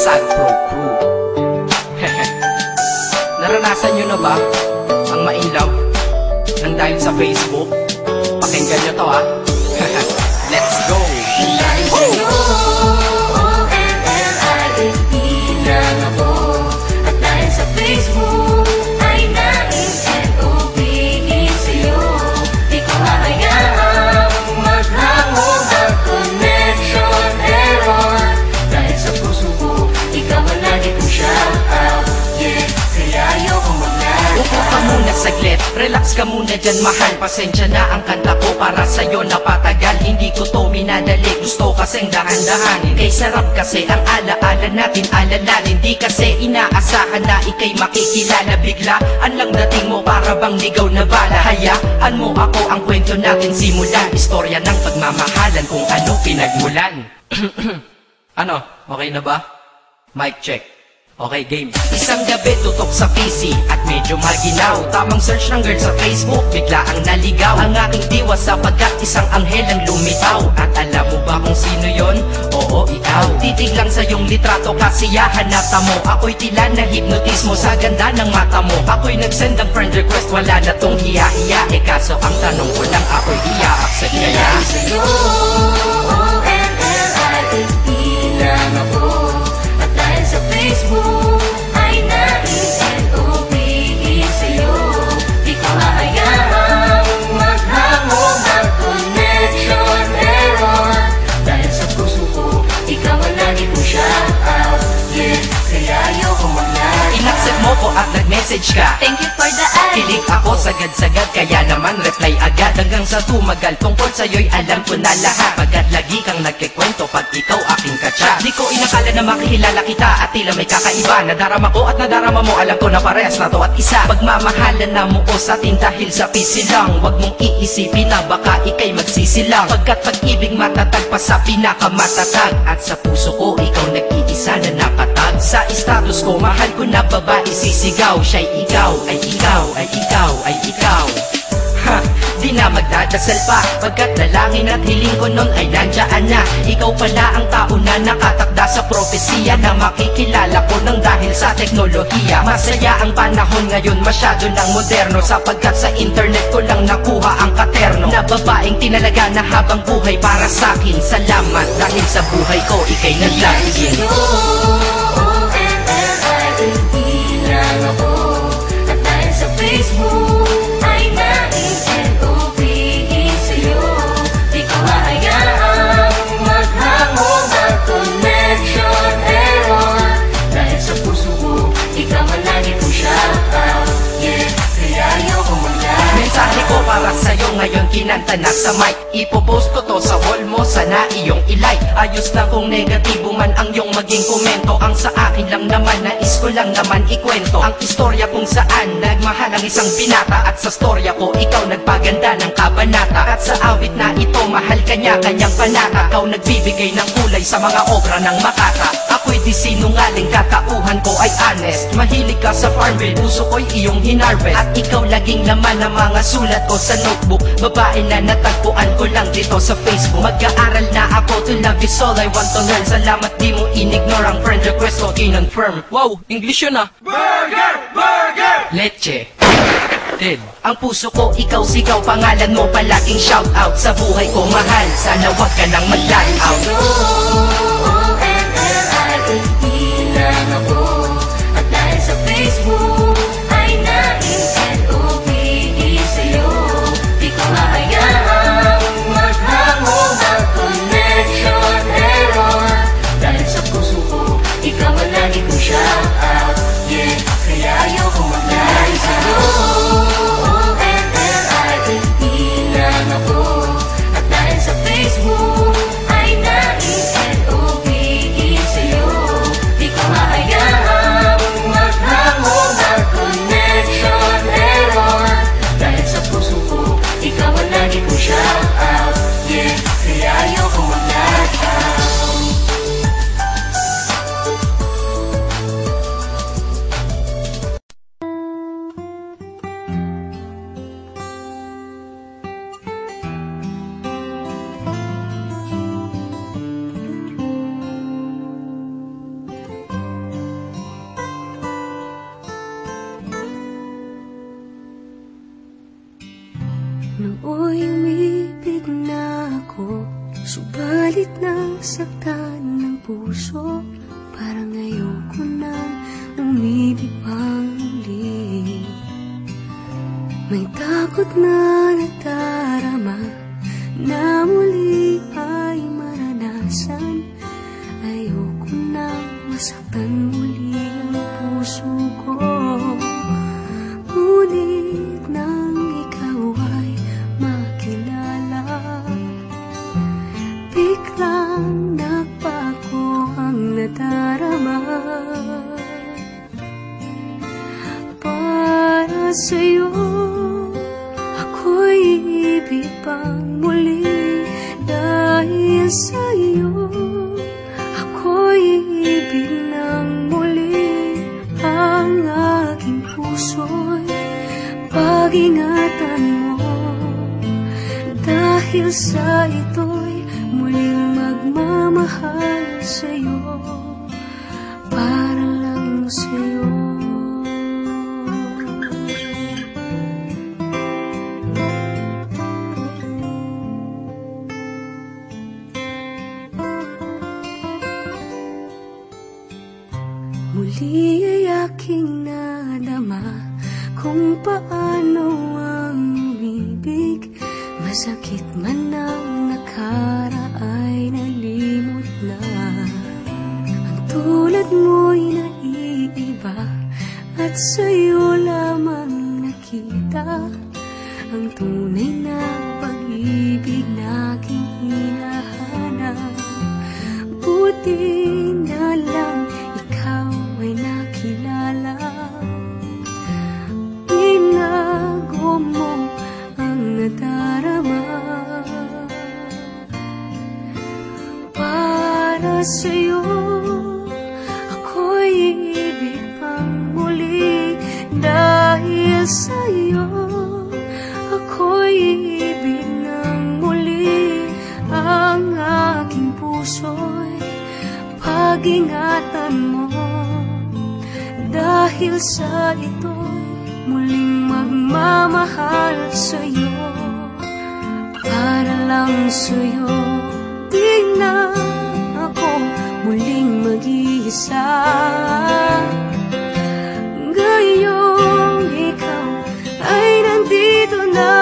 Sad Pro Crew. Naranasan nyo na ba ang ma-inlove nang dahil sa Facebook? Pakinggan nyo to ha. Let's go! Lang ako at dahil sa Facebook ay nais-NOPE sa'yo. Di ko hahayaang maghango ang connection error. Dahil sa puso ko, ikaw ang lagi kong shout out. Yeah, kaya ayoko mag-lag. Upo ka muna saglit, relax ka muna dyan mahal. Pasensya na ang kanta ko para sa'yo napatagal. Hindi ko to minadali, gusto kasing dahan-dahanin. Kay sarap kasi ang alaala natin, alalanin. Di kasi inaasahan na ikay makikilala. Biglaan lang dating mo para bang ligaw na bala. Hayaan mo ako ang kwento natin simulan. Istorya ng pagmamahalan kung ano pinagmulan. Ano? Okay na ba? Mic check. Okay, game. Isang gabi tutok sa PC at medyo maginaw. Tamang search ng girl sa Facebook, bigla ang naligaw. Ang aking diwa sapagkat isang anghel ang lumitaw. At alam mo ba kung sino yon? Oo, ikaw. Titig lang sa iyong litrato, kasiyahan na tamo. Ako'y tila na hipnotismo sa ganda ng mata mo. Ako'y nagsend ng friend request, wala na tong hiya-hiya. Eh kaso ang tanong ko lang, ako'y i-accept kaya? Sa'yo, ONLIFE lang ako. At dahil sa Facebook ay nais-NOPE sa'yo. Di ko hahayaang maghango ang connection error. Dahil sa puso ko, ikaw ang lagi kong shout out. Yeah, kaya ayoko mag-lag. Inaccept mo ko at nag-message ka. Thank you for the ad. Kilig ako sagad-sagad, kaya naman reply agad. Hanggang sa tumagal, tungkol sa'yo'y alam ko na lahat. Pagkat lagi kang nagkikwento pag ikaw aking katsa. Di ko inakala na makikilala kita at tila may kakaiba. Nadarama ko at nadarama mo, alam ko na parehas na to at isa. Pagmamahalan na mo o sa atin dahil sa PC lang. Huwag mong iisipin na baka ikay magsisilang. Pagkat pag-ibig matatag pa sa pinakamatatag. At sa puso ko, ikaw nag-iisa na nakatag. Sa status ko, mahal ko na babae sisigaw. Siya'y ikaw, ay ikaw, ay ikaw, ay ikaw. Ha, di na magdadasal pa. Pagkat dalangin at hiling ko nun ay nandiyan na. Ikaw pala ang tao na nakatakda sa propesiya. Na makikilala ko nang dahil sa teknolohiya. Masaya ang panahon ngayon, masyado ng moderno. Sapagkat sa internet ko lang nakuha ang katerno. Na babaeng tinalaga na habang buhay para sa'kin. Salamat dahil sa buhay ko ikay naglagin. Lang ako at dahil sa Facebook ay nais-NOPE sa'yo. Di ko hahayaang maghango ang connection error. Dahil sa puso ko, ikaw ang lagi kong shout out. Yeah, kaya ayoko mag-lag. Mensahe ko para sa'yo ngayon kinanta na sa mic. Ipopost ko to sa wall mo, sana iyong ilike. Ayos na kung negatibo man ang iyong maging komento. Ang sa akin lang naman, nais ko lang naman ikwento ang istorya kung saan nagmahal ang isang binata. At sa storya ko, ikaw nagpaganda ng kabanata. At sa awit na ito, mahal kanya kanyang panata. Ikaw nagbibigay ng kulay sa mga obra ng Makata. Ako'y di sinungaling, katauhan ko ay honest. Mahilig ka sa Farmville, puso ko'y iyong hinarvest. At ikaw laging naman ang mga sulat ko sa notebook. Babae na natagpuan ko lang dito sa Facebook. Mag-aaral na ako, to love is all I want to learn. Salamat di mo inignore ang friend request ko, kinonfirm. Wow, English yun ah. Burger! Burger! Leche. Ted. Ang puso ko, ikaw sigaw, pangalan mo palaging shout out. Sa buhay ko mahal, sana wag ka nang mag-lag out. ONLIFE lang ako at dahil sa Facebook ay nais-NOPE sa'yo. Di ko hahayaang maghango ang connection error. Dahil sa puso ko, ikaw ang lagi kong shout out. Yeah, kaya ayoko mag-lag sa'yo. ONLIFE lang ako at dahil sa Facebook ay nais-NOPE sa'yo. Di ko hahayaang maghango ang connection error. Dahil sa puso ko, ikaw ang lagi kong shout out. Yeah, kaya ayoko mag-lag out. Nooy umibig na ako, subalit nasaktan ng puso. Parang ayoko nang umibig pang muli. May takot na nadarama na muli ay maranasan. Ayoko nang masaktan muli ang puso ko. Ngunit nang ikaw ay makilala, biglang nagbago ang nadarama. Para sa'yo ako'y ibig pang muli. Dahil sa'yo ako'y ibig ng muli. Ang aking puso'y pag-ingatan mo. Dahil sa ito'y muling magmamahal sa'yo, para lang sa'yo. Muli ay aking nadama kung paano ang umibig. Masakit man ang nakaraay, nalimot na. Ang tulad mo'y naiiba, at sa'yo lamang nakita ang tunay na pag-ibig na aking hinahanap. Buti na lang ikaw ay nakilala. Binago mo ang nadarama. Para sa'yo ako'y ibig pang muli. Dahil sa'yo ako'y ibig ng muli. Ang aking puso'y pag-ingatan mo. Dahil sa ito'y muling magmamahal sa'yo, para lang sa'yo. Di na ako muling mag-iisa. Ngayong ikaw ay nandito na.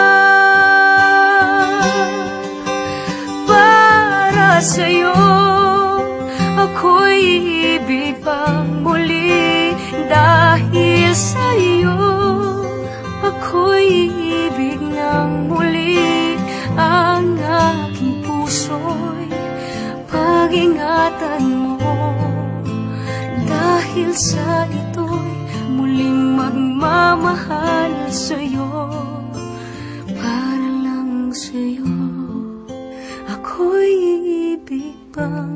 Para sa'yo ako'y ibig pang muli. Dahil sa'yo ako'y ibig ng muli. Ang aking puso'y pag-ingatan mo. Dahil sa ito'y muling magmamahal sa'yo, para lang sa'yo. Ako'y ibig pang